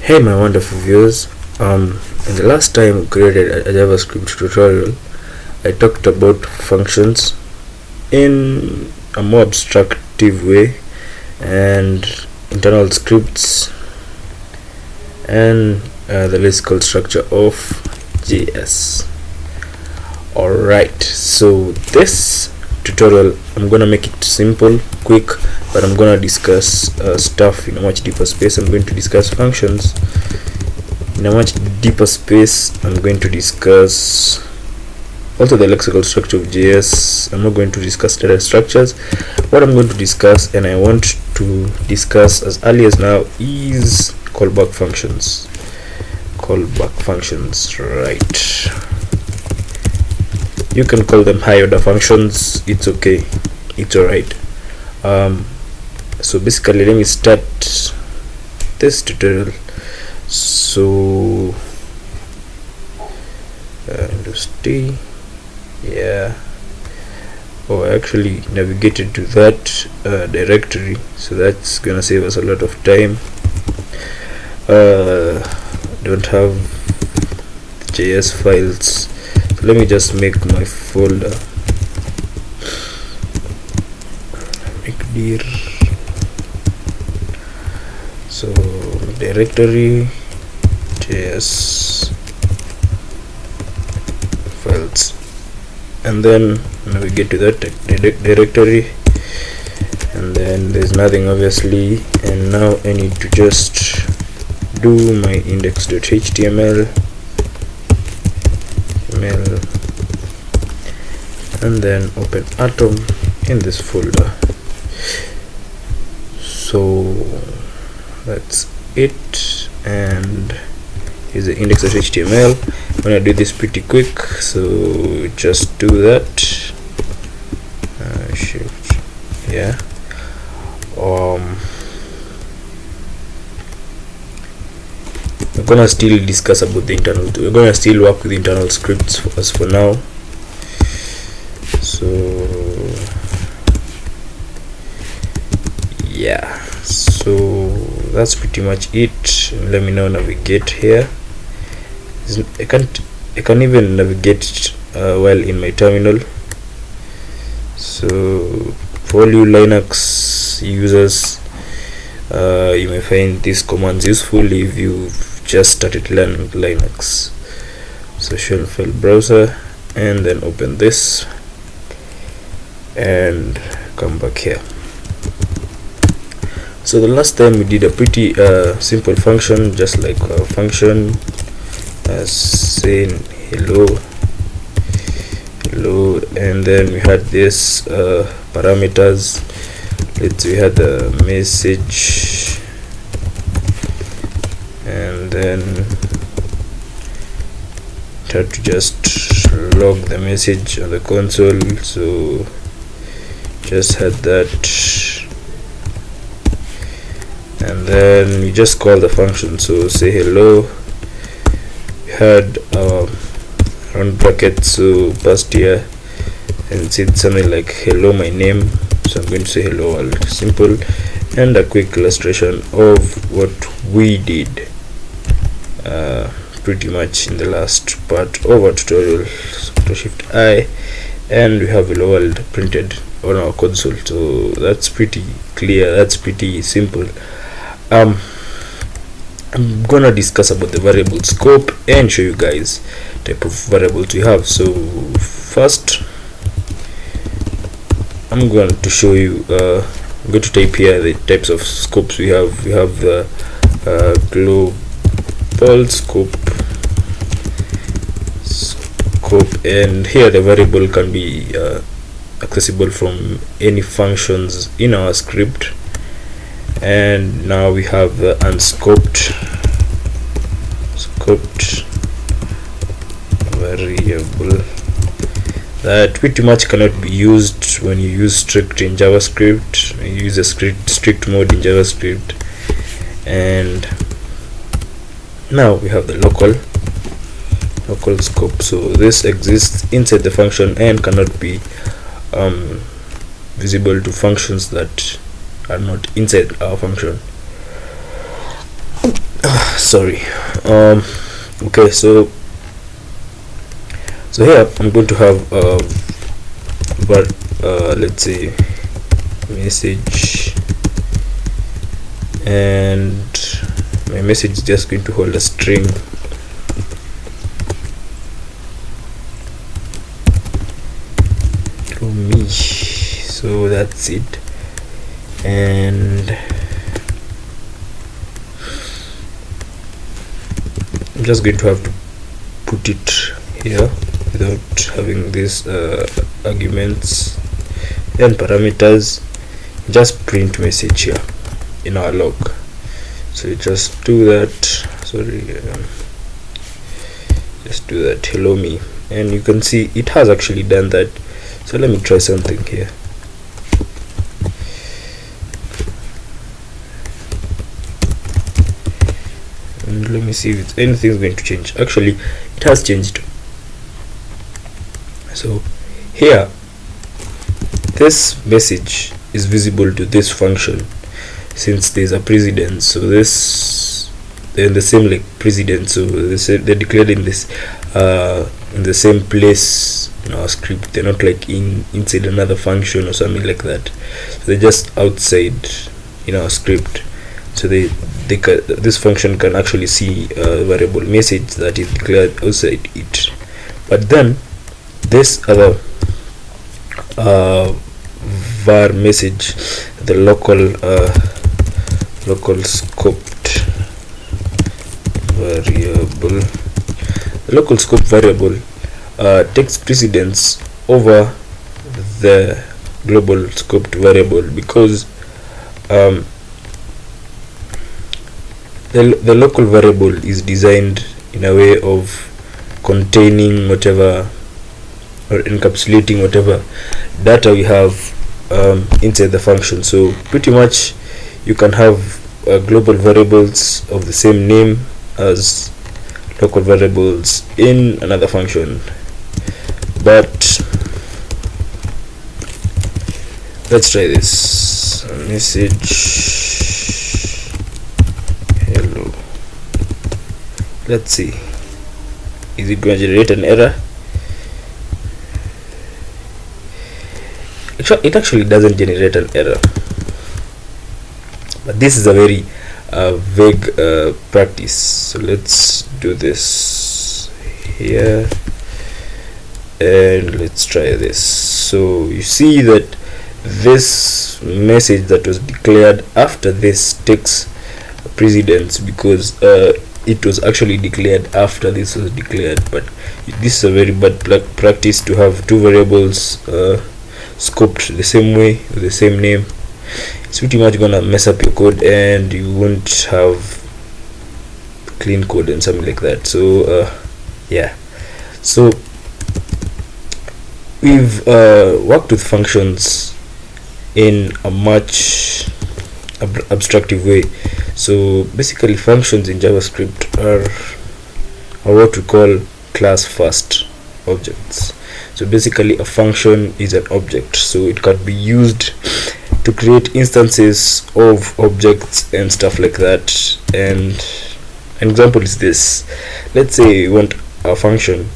Hey my wonderful viewers, in the last time we created a JavaScript tutorial, I talked about functions in a more abstractive way and internal scripts and the lexical structure of JS. Alright, so this tutorial I'm gonna make it simple, quick, but I'm gonna discuss stuff in a much deeper space. I'm going to discuss functions in a much deeper space. I'm going to discuss also the lexical structure of JS. I'm not going to discuss data structures. What I'm going to discuss, and I want to discuss as early as now, is callback functions. Callback functions, right? You can call them high order functions, it's okay, it's alright. So basically, let me start this tutorial. So industry, yeah. Oh, I actually navigated to that directory, so that's gonna save us a lot of time. Don't have JS files, so let me just make my folder. Make dir. So directory JS files, and then navigate to that directory, and then there's nothing obviously, and now I need to just do my index.html and then open atom in this folder. So that's it, and here's the index.html. I'm gonna do this pretty quick, so just do that. Shift, yeah. We're gonna still discuss about the internal. We're gonna still work with internal scripts for now. So yeah, so that's pretty much it. Let me now navigate here. I can even navigate while in my terminal. So for all you Linux users, you may find these commands useful if you've just started learning Linux. So shell file browser, and then open this and come back here. So the last time we did a pretty simple function, just like a function saying hello, and then we had this parameters. We had the message, and then try to just log the message on the console. So just had that, and then we just call the function. So say hello. We had round brackets, so past here, and said something like hello my name. So I'm going to say hello world, simple, and a quick illustration of what we did pretty much in the last part of our tutorial. So shift I, and we have hello world printed on our console. So that's pretty clear, that's pretty simple. I'm gonna discuss about the variable scope and show you guys type of variables we have. So first I'm going to show you, I'm going to type here the types of scopes we have. We have the global scope, and here the variable can be accessible from any functions in our script. And now we have the unscoped variable that pretty much cannot be used when you use strict in JavaScript. You use a strict mode in JavaScript. And now we have the local scope. So this exists inside the function and cannot be visible to functions that are not inside our function. sorry. Okay, so here I'm going to have but let's say message, and my message is just going to hold a string. From me, so that's it. And I'm just going to have to put it here without having these arguments and parameters. Just print message here in our log. So you just do that. Sorry, just do that. Hello me, and you can see it has actually done that. So let me try something here. And let me see if anything's going to change. Actually, it has changed. So here, this message is visible to this function since there's a precedence. So this, they're in the same like precedence. So they're declared in this in the same place in our script. They're not like inside another function or something like that. So they're just outside in our script. So this function can actually see a variable message that is declared outside it. But then this other var message, the local scoped variable, the local scope variable takes precedence over the global scoped variable, because the local variable is designed in a way of containing whatever or encapsulating whatever data we have inside the function. So pretty much you can have global variables of the same name as local variables in another function. But let's try this. Message hello. Let's see, is it going to generate an error? It actually doesn't generate an error, but this is a very vague practice. So let's do this here, and let's try this. So you see that this message that was declared after this takes precedence, because it was actually declared after this was declared. But this is a very bad practice to have two variables scoped the same way with the same name. It's pretty much gonna mess up your code, and you won't have clean code and something like that. So yeah, so we've worked with functions in a much abstractive way. So basically, functions in JavaScript are what we call class first objects. So basically, a function is an object, so it can be used to create instances of objects and stuff like that. And an example is this. Let's say we want a function.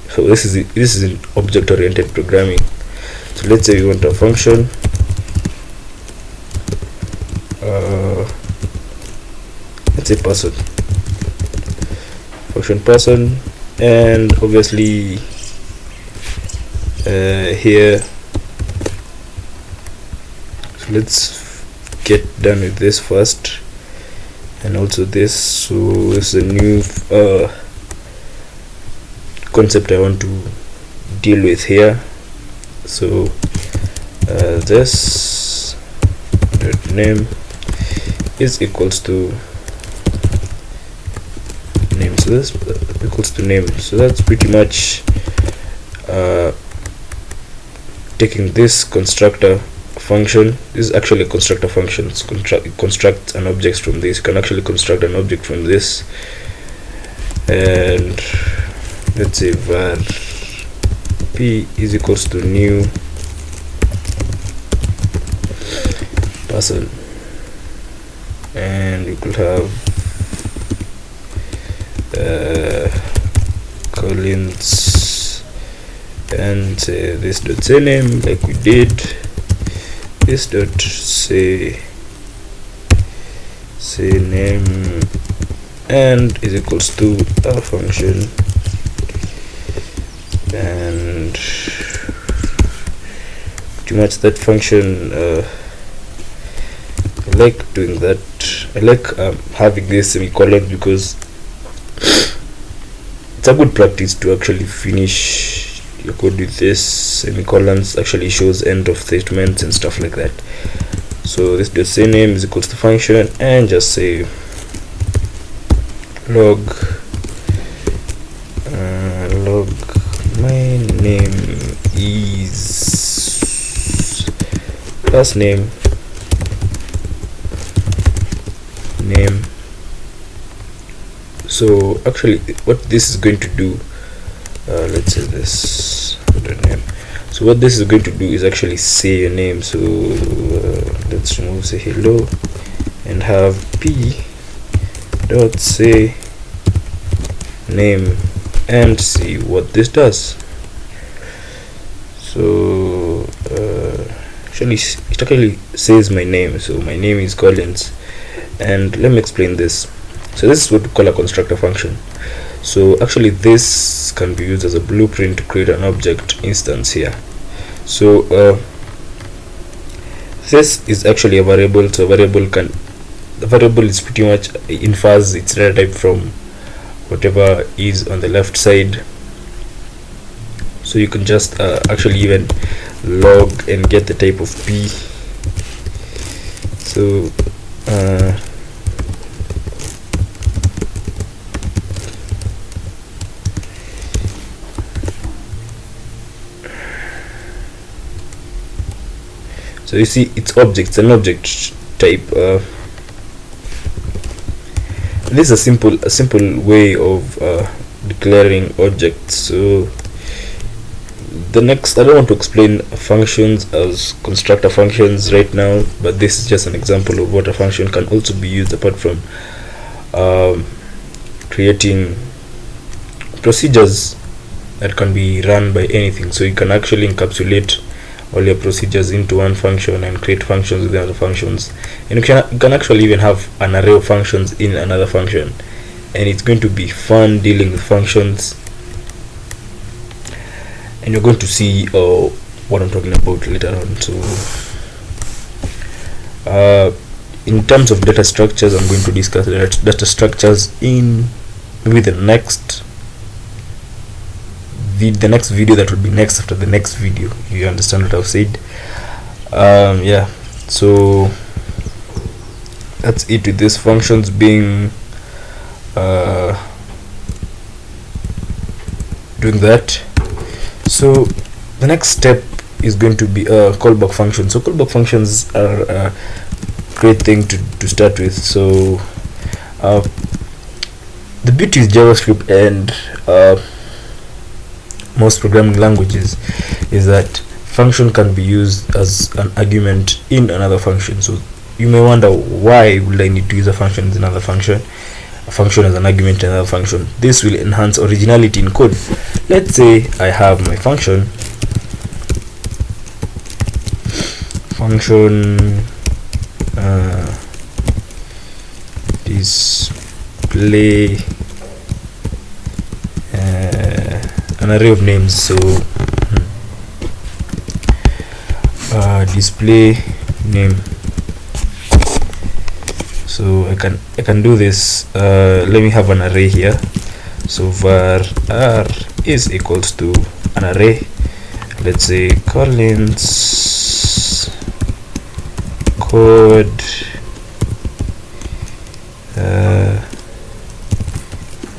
So this is in object oriented programming. So let's say we want a function let's say person, function person, and obviously here, so let's get done with this first, and also this. So this is a new concept I want to deal with here. So this name is equals to name, so this equals to name. So that's pretty much taking this constructor function. This is actually a constructor function. It constructs an object from this. You can actually construct an object from this, and let's say var p is equals to new person, and you could have Collins, and say this dot say name like we did. This dot say name and is equals to a function, and pretty much that function. I like doing that. I like having this semicolon because it's a good practice to actually finish your code with this. Semicolons actually shows end of statements and stuff like that. So this dot say name is equals to function, and just say log my name is last name name. So actually what this is going to do, let's say this name. So what this is going to do is actually say your name. So let's remove say hello and have p dot say name and see what this does. So it actually says my name. So my name is Collins, and let me explain this. So this is what we call a constructor function. So actually this can be used as a blueprint to create an object instance here. So this is actually a variable. So the variable is pretty much infers its data type from whatever is on the left side. So you can just actually even log and get the type of p. So so you see it's objects, an object type. This is a simple way of declaring objects. So the next, I don't want to explain functions as constructor functions right now, but this is just an example of what a function can also be used apart from creating procedures that can be run by anything. So you can actually encapsulate all your procedures into one function and create functions within other functions, and you can actually even have an array of functions in another function, and it's going to be fun dealing with functions, and you're going to see what I'm talking about later on. So in terms of data structures, I'm going to discuss data structures in maybe the next video that would be next after the next video. You understand what I've said? Yeah, so that's it with these functions being doing that. So the next step is going to be callback function. So callback functions are a great thing to start with. So the beauty with JavaScript and most programming languages is that function can be used as an argument in another function. So you may wonder, why would I need to use a function as another function, a function as an argument in another function? This will enhance originality in code. Let's say I have my function display an array of names. So display name. So I can do this. Let me have an array here. So var r is equals to an array. Let's say Collins code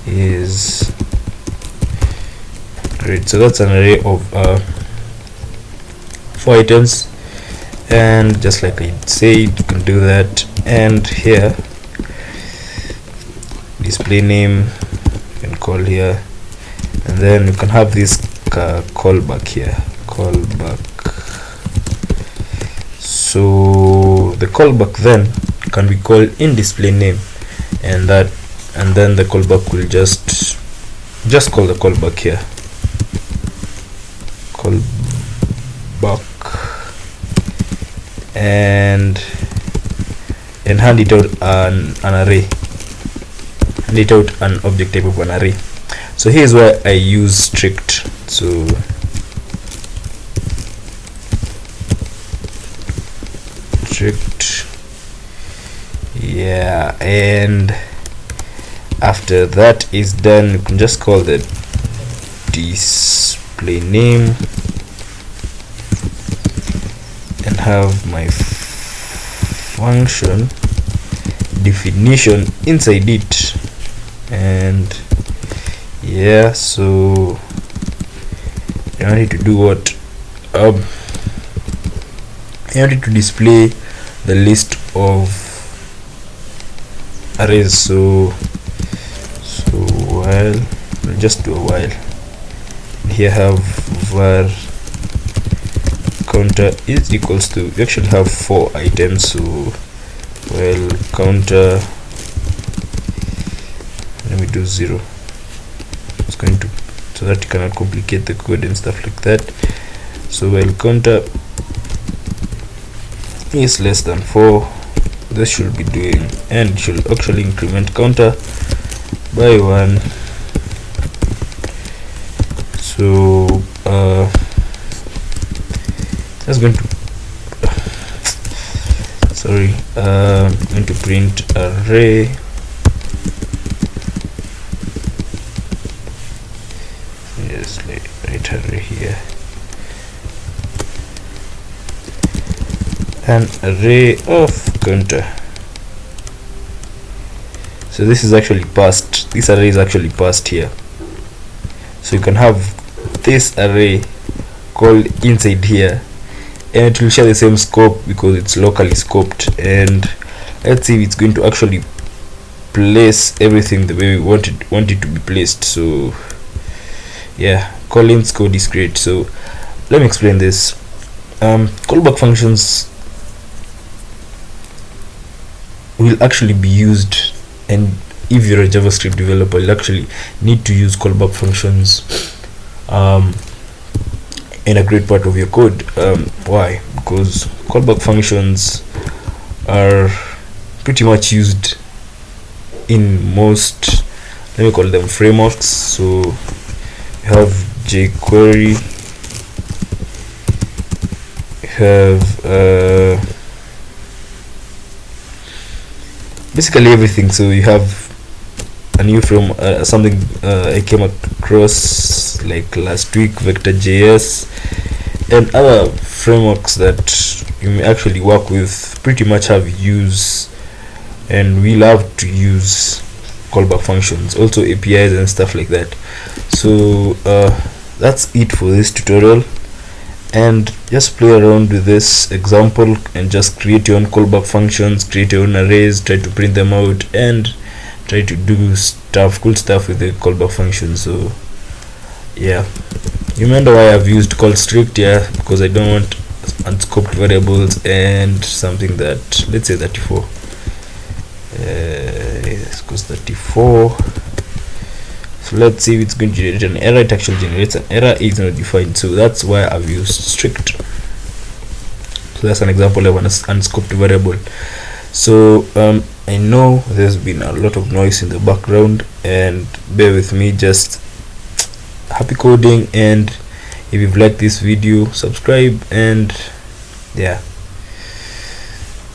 is great. So that's an array of 4 items, and just like I said, you can do that. And here display name you can call here, and then you can have this callback here, callback. So the callback then can be called in display name, and that and then the callback will just call the callback here, callback, and hand it out an array, hand it out an object type of an array. So here's where I use strict. So strict, yeah, and after that is done, you can just call the display name and have my function definition inside it. And yeah, so I wanted to do what I wanted to display the list of arrays. So while, we'll just do a while. Here have var counter is equals to, we actually have 4 items, so while counter, let me do 0. It's going to, so that you cannot complicate the code and stuff like that. So while counter is less than 4, this should be doing, and should actually increment counter by 1. So that's going to going to print array, yes, write array here, an array of counter. So this is actually passed, this array is actually passed here. So you can have this array called inside here, and it will share the same scope because it's locally scoped. And let's see if it's going to actually place everything the way we want it to be placed. So yeah, Collins code is great. So let me explain this. Callback functions will actually be used, and if you're a JavaScript developer, you'll actually need to use callback functions in a great part of your code. Why? Because callback functions are pretty much used in most, let me call them, frameworks. So you have jQuery, you have basically everything. So you have a new from something I came across like last week, Vector.js, and other frameworks that you may actually work with pretty much have use, and we love to use callback functions, also APIs and stuff like that. So that's it for this tutorial, and just play around with this example and just create your own callback functions, create your own arrays, try to print them out, and try to do cool stuff with the callback function. So yeah, you remember why I've used call strict? Yeah, because I don't want unscoped variables and something that, let's say 34, yes, because 34. So let's see if it's going to generate an error. It actually generates an error, is not defined, so that's why I've used strict. So that's an example of an unscoped variable. So I know there's been a lot of noise in the background, and bear with me, just happy coding. And if you've liked this video, subscribe, and yeah.